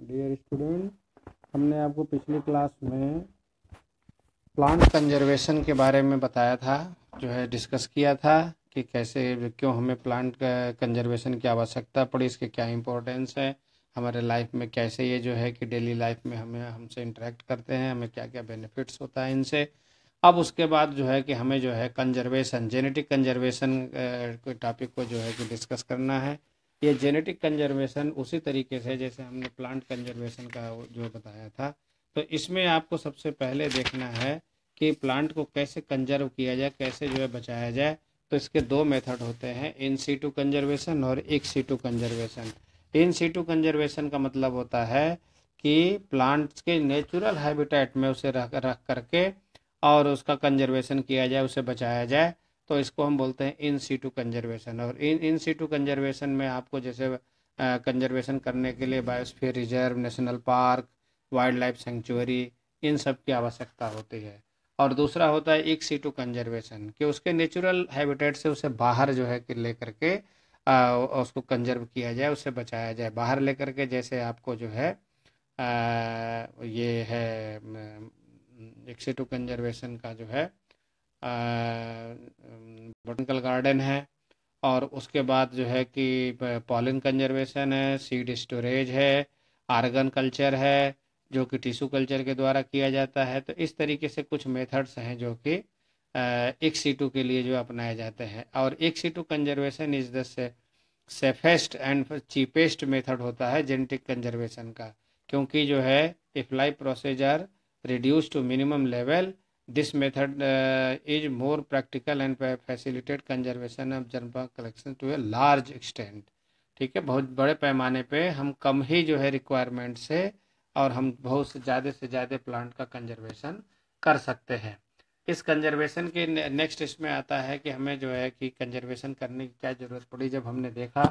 Dear student, हमने आपको पिछली क्लास में प्लांट कंजर्वेशन के बारे में बताया था, जो है डिस्कस किया था कि कैसे क्यों हमें प्लांट कंजर्वेशन की आवश्यकता पड़ी, इसके क्या इंपॉर्टेंस है हमारे लाइफ में, कैसे ये जो है कि डेली लाइफ में हमें हमसे इंटरेक्ट करते हैं, हमें क्या क्या बेनिफिट्स होता है इनसे। अब उसके बाद जो है कि हमें जो है कंजर्वेशन, जेनेटिक कंजर्वेशन कोई टॉपिक को जो है कि डिस्कस करना है। ये जेनेटिक कंजर्वेशन उसी तरीके से जैसे हमने प्लांट कंजर्वेशन का जो बताया था, तो इसमें आपको सबसे पहले देखना है कि प्लांट को कैसे कंजर्व किया जाए, कैसे जो है बचाया जाए। तो इसके दो मेथड होते हैं, इन सीटू कंजर्वेशन और ex situ conservation. In situ conservation का मतलब होता है कि प्लांट्स के नेचुरल हैबिटेट में उसे रख रख करके और उसका कंजर्वेशन किया जाए, उसे बचाया जाए, तो इसको हम बोलते हैं इन सीटू कंजर्वेशन। और इन सीटू कंजर्वेशन में आपको जैसे कंजर्वेशन करने के लिए biosphere reserve, national park, wildlife sanctuary, इन सब की आवश्यकता होती है। और दूसरा होता है एक सीटू कंजर्वेशन, कि उसके नेचुरल हैबिटेट से उसे बाहर जो है कि लेकर के उसको कंजर्व किया जाए, उसे बचाया जाए बाहर लेकर के। जैसे आपको जो है ये है एक्सिटू कंजर्वेशन का जो है बोटनिकल गार्डन है, और उसके बाद जो है कि पॉलन कंजर्वेशन है, सीड स्टोरेज है, आर्गन कल्चर है जो कि टिश्यू कल्चर के द्वारा किया जाता है। तो इस तरीके से कुछ मेथड्स हैं जो कि एक्स सीटू के लिए जो अपनाए जाते हैं। और ex situ conservation is the safest and cheapest method होता है जेनेटिक कंजर्वेशन का, क्योंकि जो है if life process are reduce to minimum level, this method is more practical and facilitate conservation of germ collection to a large extent. ठीक है, बहुत बड़े पैमाने पे हम कम ही जो है रिक्वायरमेंट से और हम बहुत से ज़्यादा प्लांट का कंजर्वेशन कर सकते हैं। इस कंजर्वेशन के नेक्स्ट इसमें आता है कि हमें जो है कि कंजर्वेशन करने की क्या ज़रूरत पड़ी, जब हमने देखा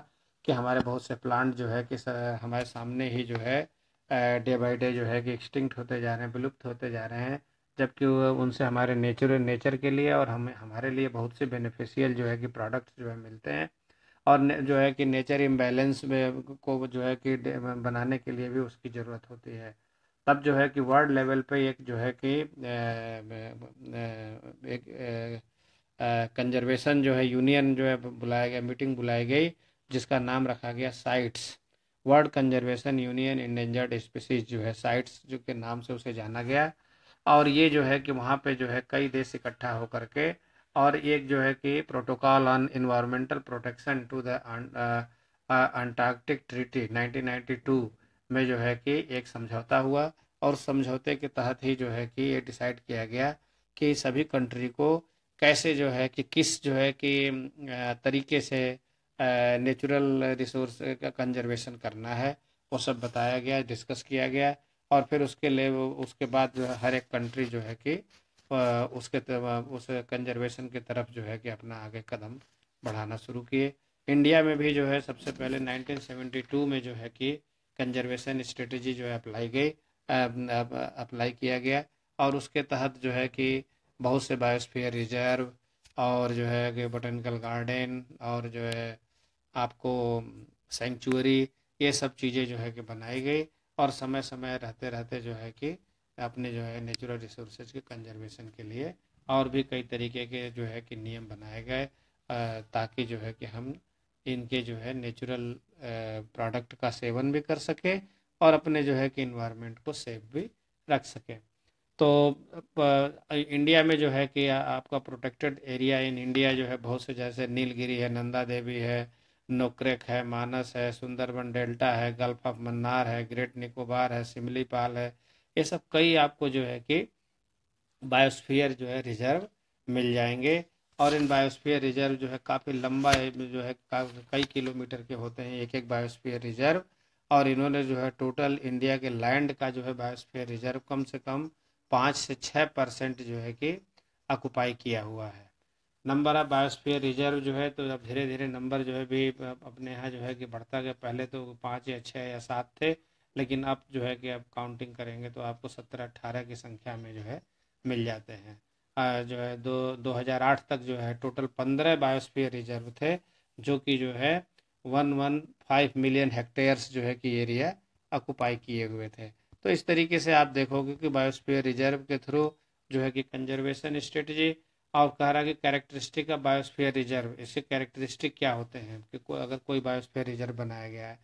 कि हमारे बहुत से प्लांट जो है कि हमारे सामने ही जो है डे बाई डे जो है कि एक्सटिंक्ट होते जा रहे हैं, विलुप्त होते जा रहे हैं, जबकि उनसे हमारे नेचर के लिए और हमारे लिए बहुत से बेनिफिशियल जो है कि प्रोडक्ट्स जो है मिलते हैं। और जो है कि नेचर इम्बैलेंस में को जो है कि बनाने के लिए भी उसकी ज़रूरत होती है। तब जो है कि वर्ल्ड लेवल पे एक जो है कि एक कंजर्वेशन जो है यूनियन जो है बुलाया गया, मीटिंग बुलाई गई, जिसका नाम रखा गया sites, world conservation union endangered species जो है साइट्स जो के नाम से उसे जाना गया। और ये जो है कि वहाँ पे जो है कई देश इकट्ठा होकर के, और एक जो है कि protocol on environmental protection to the Antarctic treaty 1992 में जो है कि एक समझौता हुआ, और समझौते के तहत ही जो है कि ये डिसाइड किया गया कि सभी कंट्री को कैसे जो है कि किस जो है कि तरीके से नेचुरल रिसोर्स का कंजर्वेशन करना है, वो सब बताया गया, डिस्कस किया गया। और फिर उसके बाद जो है हर एक कंट्री जो है कि उस कंजर्वेशन की तरफ जो है कि अपना आगे कदम बढ़ाना शुरू किए। इंडिया में भी जो है सबसे पहले 1972 में जो है कि कंजर्वेशन स्ट्रेटजी जो है अप्लाई किया गया, और उसके तहत जो है कि बहुत से बायोस्फीयर रिजर्व और जो है कि बोटेनिकल गार्डन और जो है आपको सेंचुरी, ये सब चीज़ें जो है कि बनाई गई। और समय समय रहते रहते जो है कि अपने जो है नेचुरल रिसोर्सेज के कंजर्वेशन के लिए और भी कई तरीके के जो है कि नियम बनाए गए, ताकि जो है कि हम इनके जो है नेचुरल प्रोडक्ट का सेवन भी कर सकें और अपने जो है कि इन्वायरमेंट को सेफ भी रख सकें। तो इंडिया में जो है कि आपका प्रोटेक्टेड एरिया इन इंडिया जो है बहुत से, जैसे नीलगिरी है, नंदा देवी है, नोक्रेक है, मानस है, सुंदरबन डेल्टा है, गल्फ ऑफ मन्नार है, ग्रेट निकोबार है, सिमलीपाल है, ये सब कई आपको जो है कि बायोस्फीयर जो है रिजर्व मिल जाएंगे। और इन बायोस्फीयर रिजर्व जो है काफ़ी लंबा है, जो है कई किलोमीटर के होते हैं एक एक बायोस्फीयर रिजर्व। और इन्होंने जो है टोटल इंडिया के लैंड का जो है बायोस्फीयर रिजर्व कम से कम 5 से 6% जो है कि ऑक्युपाई किया हुआ है। नंबर ऑफ बायोस्फीयर रिजर्व जो है, तो अब धीरे धीरे नंबर जो है भी अपने यहाँ जो है कि बढ़ता गया। पहले तो 5 या 6 या 7 थे, लेकिन अब जो है कि अब काउंटिंग करेंगे तो आपको 17-18 की संख्या में जो है मिल जाते हैं। जो है 2008 तक जो है टोटल 15 बायोस्फीयर रिजर्व थे, जो कि जो है 115 मिलियन हेक्टेयर्स जो है कि एरिया ऑक्युपाई किए हुए थे। तो इस तरीके से आप देखोगे कि बायोस्फीयर रिजर्व के थ्रू जो है कि कंजर्वेशन स्ट्रेटजी, और कह रहा कि कैरेक्टरिस्टिक ऑफ बायोस्फीयर रिजर्व, इसके कैरेक्टरिस्टिक क्या होते हैं कि अगर कोई बायोस्फीयर रिजर्व बनाया गया है,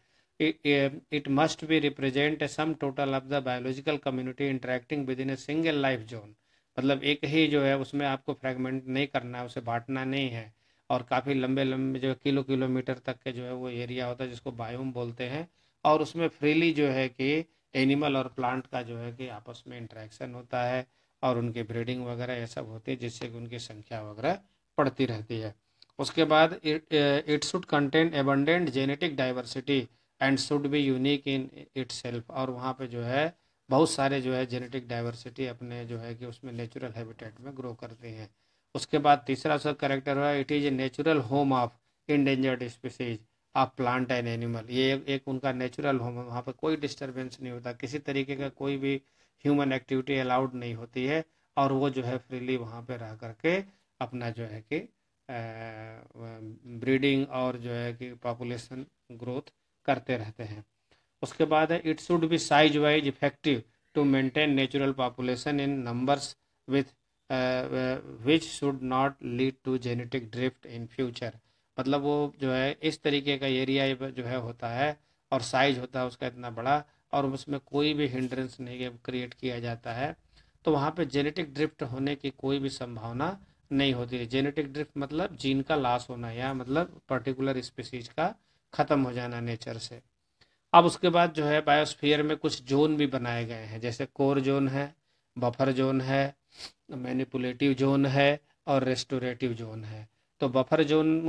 it must be represent sum total of the biological community interacting with in a single life zone. मतलब एक ही जो है उसमें आपको फ्रेगमेंट नहीं करना है, उसे बांटना नहीं है, और काफ़ी लंबे लंबे जो किलोमीटर तक के जो है वो एरिया होता है जिसको बायोम बोलते हैं, और उसमें फ्रीली जो है कि एनिमल और प्लांट का जो है कि आपस में इंटरेक्शन होता है, और उनकी ब्रीडिंग वगैरह ये सब होती है, जिससे कि उनकी संख्या वगैरह बढ़ती रहती है। उसके बाद it should contain abundant genetic diversity and should be unique in itself, और वहाँ पे जो है बहुत सारे जो है जेनेटिक डाइवर्सिटी अपने जो है कि उसमें नेचुरल हैबिटेट में ग्रो करते हैं। उसके बाद तीसरा उसका करेक्टर हुआ it is a natural home of endangered species of plant and animal. ये एक उनका नेचुरल होम है, वहाँ पर कोई डिस्टरबेंस नहीं होता, किसी तरीके का कोई भी ह्यूमन एक्टिविटी अलाउड नहीं होती है, और वो जो है फ्रीली वहाँ पे रह करके अपना जो है कि ब्रीडिंग और जो है कि पॉपुलेशन ग्रोथ करते रहते हैं। उसके बाद है it should be size wise effective to maintain natural population in numbers with which should not lead to genetic drift in future. मतलब वो जो है इस तरीके का एरिया जो है होता है, और साइज होता है उसका इतना बड़ा, और उसमें कोई भी हिंड्रेंस नहीं क्रिएट किया जाता है, तो वहाँ पे जेनेटिक ड्रिफ्ट होने की कोई भी संभावना नहीं होती है। जेनेटिक ड्रिफ्ट मतलब जीन का लॉस होना, या मतलब पर्टिकुलर स्पीसीज का खत्म हो जाना नेचर से। अब उसके बाद जो है बायोस्फीयर में कुछ जोन भी बनाए गए हैं, जैसे कोर जोन है, बफर जोन है, मैनिपुलेटिव जोन है, और रेस्टोरेटिव जोन है। तो बफर जोन,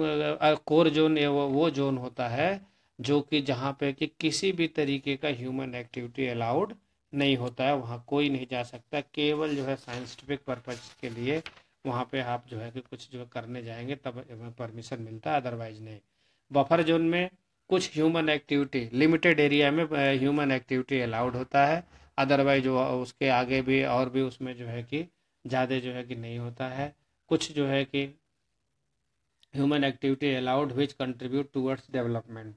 कोर जोन वो जोन होता है जो कि जहाँ पे कि किसी भी तरीके का ह्यूमन एक्टिविटी अलाउड नहीं होता है, वहाँ कोई नहीं जा सकता, केवल जो है साइंटिफिक पर्पज के लिए वहाँ पे आप जो है कि कुछ जो करने जाएंगे तब परमिशन मिलता है, अदरवाइज नहीं। बफर जोन में कुछ ह्यूमन एक्टिविटी, लिमिटेड एरिया में ह्यूमन एक्टिविटी अलाउड होता है, अदरवाइज जो उसके आगे भी और भी उसमें जो है कि ज़्यादा जो है कि नहीं होता है। कुछ जो है कि ह्यूमन एक्टिविटी अलाउड विच कंट्रीब्यूट टूवर्ड्स डेवलपमेंट।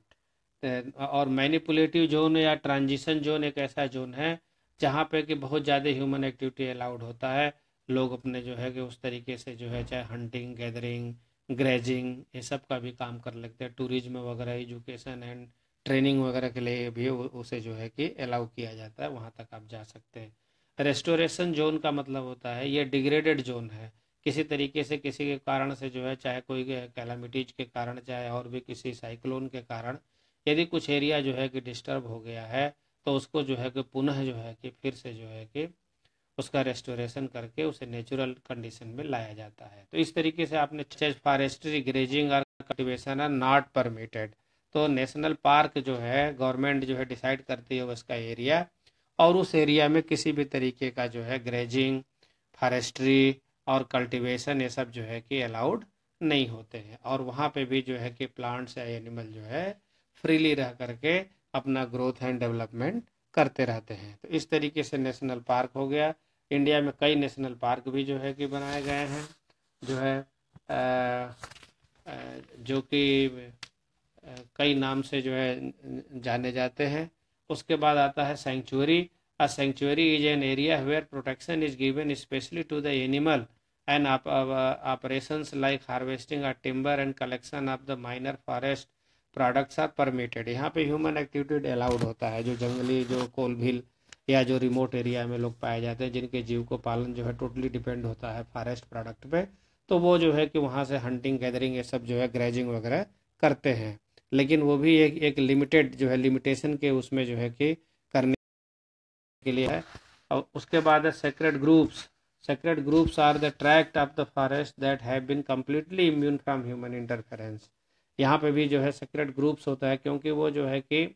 और मैनिपुलेटिव जोन या ट्रांजिशन जोन एक ऐसा जोन है जहाँ पे कि बहुत ज़्यादा ह्यूमन एक्टिविटी अलाउड होता है, लोग अपने जो है कि उस तरीके से जो है चाहे हंटिंग, गैदरिंग, ग्रेजिंग ये सब का भी काम कर लेते हैं, टूरिज्म वगैरह, एजुकेशन एंड ट्रेनिंग वगैरह के लिए भी उसे जो है कि अलाउ किया जाता है, वहाँ तक आप जा सकते हैं। रेस्टोरेशन जोन का मतलब होता है ये डिग्रेडेड जोन है, किसी तरीके से किसी के कारण से जो है, चाहे कोई कैलामिटीज के कारण, चाहे और भी किसी साइक्लोन के कारण यदि कुछ एरिया जो है कि डिस्टर्ब हो गया है, तो उसको जो है कि पुनः जो है कि फिर से जो है कि उसका रेस्टोरेशन करके उसे नेचुरल कंडीशन में लाया जाता है। तो इस तरीके से आपने फॉरेस्ट्री, ग्रेजिंग और कल्टीवेशन आर नॉट परमिटेड। तो नेशनल पार्क जो है गवर्नमेंट जो है डिसाइड करती है उसका एरिया, और उस एरिया में किसी भी तरीके का जो है ग्रेजिंग, फॉरेस्ट्री और कल्टीवेशन ये सब जो है कि अलाउड नहीं होते हैं, और वहाँ पे भी जो है कि प्लांट्स या एनिमल जो है फ्रीली रह करके अपना ग्रोथ एंड डेवलपमेंट करते रहते हैं। तो इस तरीके से नेशनल पार्क हो गया। इंडिया में कई नेशनल पार्क भी जो है कि बनाए गए हैं, जो है जो कि कई नाम से जो है जाने जाते हैं। उसके बाद आता है sanctuary. A sanctuary is an area where protection is given specially to the animal and operations like harvesting of timber and collection of the minor forest products are permitted। यहाँ पे ह्यूमन एक्टिविटी अलाउड होता है, जो जंगली, जो कोलभील या जो remote area में लोग पाए जाते हैं जिनके जीव को पालन जो है टोटली डिपेंड होता है फॉरेस्ट प्रोडक्ट पे, तो वो जो है कि वहाँ से हंटिंग, गैदरिंग ये सब जो है ग्रेजिंग वगैरह करते हैं, लेकिन वो भी एक लिमिटेड जो है लिमिटेशन के उसमें जो है कि करने के लिए है। और उसके बाद है sacred groves. Sacred groves are the tract of the forest that have been completely immune from human interference. यहाँ पे भी जो है सेक्रेड ग्रुप्स होता है, क्योंकि वो जो है कि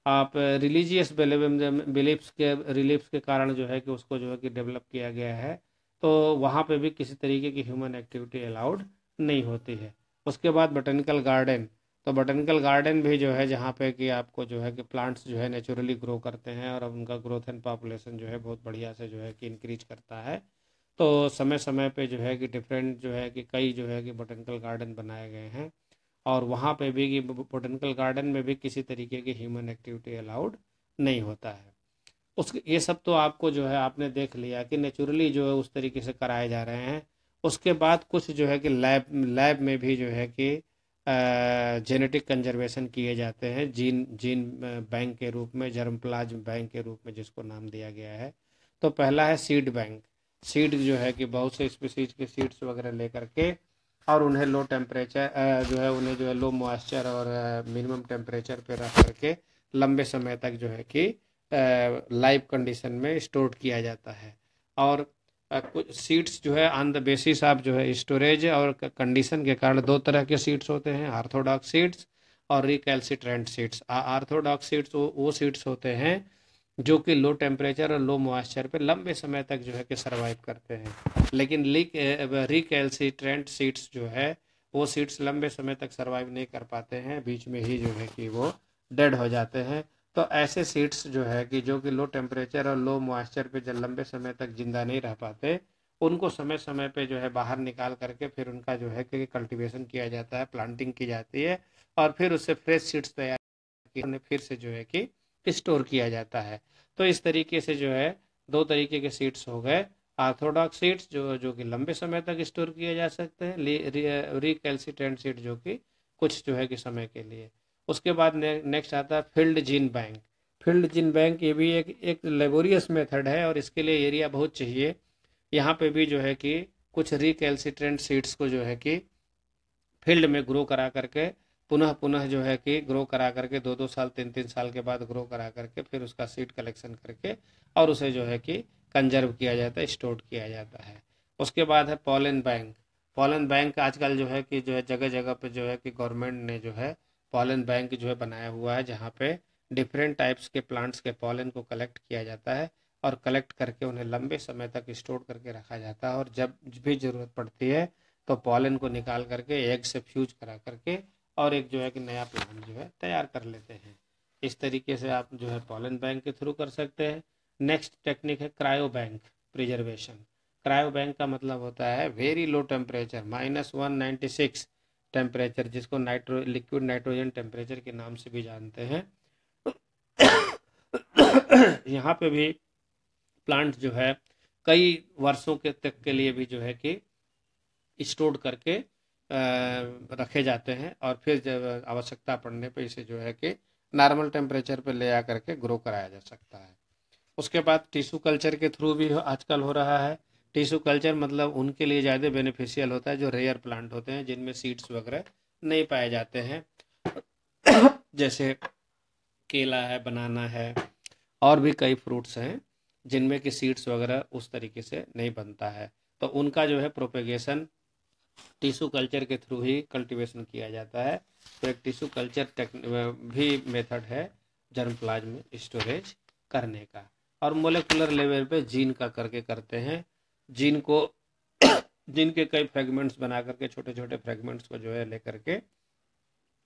आप रिलीजियस बिलीफ्स के कारण जो है कि उसको जो है कि डेवलप किया गया है, तो वहाँ पे भी किसी तरीके की ह्यूमन एक्टिविटी अलाउड नहीं होती है। उसके बाद बोटेनिकल गार्डन। तो बोटेनिकल गार्डन भी जो है जहाँ पे कि आपको जो है कि प्लांट्स जो है नेचुरली ग्रो करते हैं, और अब उनका ग्रोथ एंड पॉपुलेशन जो है बहुत बढ़िया से जो है कि इंक्रीज करता है। तो समय समय पे जो है कि डिफरेंट जो है कि कई जो है कि बोटेनिकल गार्डन बनाए गए हैं, और वहाँ पे भी कि बोटेनिकल गार्डन में भी किसी तरीके की ह्यूमन एक्टिविटी अलाउड नहीं होता है। उसके ये सब तो आपको जो है आपने देख लिया कि नेचुरली जो है उस तरीके से कराए जा रहे हैं। उसके बाद कुछ जो है कि लैब लैब में भी जो है कि जेनेटिक कंजर्वेशन किए जाते हैं, जीन जीन बैंक के रूप में, जर्मप्लाज्म बैंक के रूप में जिसको नाम दिया गया है। तो पहला है सीड बैंक। सीड जो है कि बहुत से स्पीसीज के सीड्स वगैरह लेकर के और उन्हें लो टेम्परेचर जो है उन्हें जो है लो मॉइस्चर और मिनिमम टेम्परेचर पे रख करके लंबे समय तक जो है कि लाइव कंडीशन में स्टोर किया जाता है। और कुछ सीड्स जो है ऑन द बेसिस ऑफ जो है स्टोरेज और कंडीशन के कारण दो तरह के सीड्स होते हैं, ऑर्थोडॉक्स सीड्स और रिकैल्सिट्रेंट सीड्स। ऑर्थोडॉक्स सीड्स वो सीड्स होते हैं जो कि लो टेम्परेचर और लो मॉइस्चर पे लंबे समय तक जो है कि सरवाइव करते हैं। लेकिन रिकैल्सिट्रेंट सीड्स जो है वो सीड्स लंबे समय तक सरवाइव नहीं कर पाते हैं, बीच में ही जो है कि वो डेड हो जाते हैं। तो ऐसे सीड्स जो है कि जो कि लो टेम्परेचर और लो मॉइस्चर पे जब लंबे समय तक जिंदा नहीं रह पाते, उनको समय समय पे जो है बाहर निकाल करके फिर उनका जो है कि कल्टीवेशन किया जाता है, प्लांटिंग की जाती है और फिर उससे फ्रेश सीड्स तैयार कि उन्हें फिर से जो है कि स्टोर किया जाता है। तो इस तरीके से जो है दो तरीके के सीड्स हो गए, ऑर्थोडॉक्स सीड्स जो कि लंबे समय तक स्टोर किए जा सकते हैं, रिकैल्सिट्रेंट सीड जो कि कुछ जो है कि समय के लिए। उसके बाद नेक्स्ट आता है field gene bank. Field gene bank ये भी एक लेबोरियस मेथड है और इसके लिए एरिया बहुत चाहिए। यहाँ पे भी जो है कि कुछ रिकैल्सिट्रेंट सीड्स को जो है कि फील्ड में ग्रो करा करके पुनः पुनः जो है कि ग्रो करा करके 2-2 साल 3-3 साल के बाद ग्रो करा करके फिर उसका सीड कलेक्शन करके और उसे जो है कि कंजर्व किया जाता है, स्टोर किया जाता है। उसके बाद है पॉलन बैंक। पॉलन बैंक आजकल जो है कि जो है जगह जगह पे जो है कि गवर्नमेंट ने जो है पॉलन बैंक जो है बनाया हुआ है, जहाँ पे डिफरेंट टाइप्स के प्लांट्स के पॉलन को कलेक्ट किया जाता है और कलेक्ट करके उन्हें लंबे समय तक स्टोर करके रखा जाता है। और जब भी ज़रूरत पड़ती है तो पॉलन को निकाल करके एग से फ्यूज करा करके और एक जो है कि नया प्लांट जो है तैयार कर लेते हैं। इस तरीके से आप जो है पॉलन बैंक के थ्रू कर सकते हैं। नेक्स्ट टेक्निक है cryo bank preservation. Cryo bank का मतलब होता है वेरी लो टेम्परेचर -196 टेम्परेचर, जिसको लिक्विड नाइट्रोजन टेम्परेचर के नाम से भी जानते हैं। यहाँ पे भी प्लांट जो है कई वर्षों के तक के लिए भी जो है कि स्टोर करके रखे जाते हैं और फिर जब आवश्यकता पड़ने पे इसे जो है कि नॉर्मल टेम्परेचर पे ले आ करके ग्रो कराया जा सकता है। उसके बाद टिश्यू कल्चर के थ्रू भी आजकल हो रहा है। टिश्यू कल्चर मतलब उनके लिए ज़्यादा बेनिफिशियल होता है जो रेयर प्लांट होते हैं, जिनमें सीड्स वगैरह नहीं पाए जाते हैं, जैसे केला है, बनाना है और भी कई फ्रूट्स हैं जिनमें कि सीड्स वगैरह उस तरीके से नहीं बनता है। तो उनका जो है प्रोपेगेशन टिश्यू कल्चर के थ्रू ही कल्टीवेशन किया जाता है। तो एक टिश्यू कल्चर भी मेथड है जर्मप्लाज्म स्टोरेज करने का। और मोलेकुलर लेवल पे जीन का करके करते हैं। जीन को जीन के कई फ्रेगमेंट्स बना करके छोटे छोटे फ्रेगमेंट्स को जो है लेकर के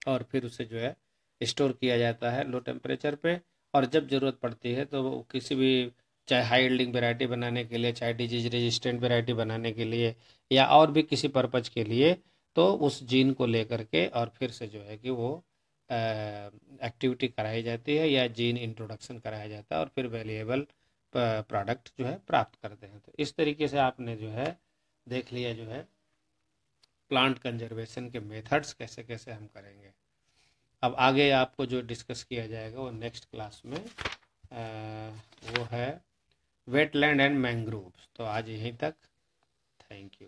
और फिर उसे जो है स्टोर किया जाता है लो टेम्परेचर पे। और जब ज़रूरत पड़ती है तो वो किसी भी, चाहे हाई यील्डिंग वेराइटी बनाने के लिए, चाहे डिजीज रेजिस्टेंट वेराइटी बनाने के लिए या और भी किसी पर्पज के लिए, तो उस जीन को लेकर के और फिर से जो है कि वो एक्टिविटी कराई जाती है या जीन इंट्रोडक्शन कराया जाता है और फिर वैल्यूएबल प्रोडक्ट जो है प्राप्त करते हैं। तो इस तरीके से आपने जो है देख लिया जो है प्लांट कंजर्वेशन के मेथड्स कैसे कैसे हम करेंगे। अब आगे आपको जो डिस्कस किया जाएगा वो नेक्स्ट क्लास में वो है वेटलैंड एंड मैंग्रोव्स। तो आज यहीं तक, थैंक यू।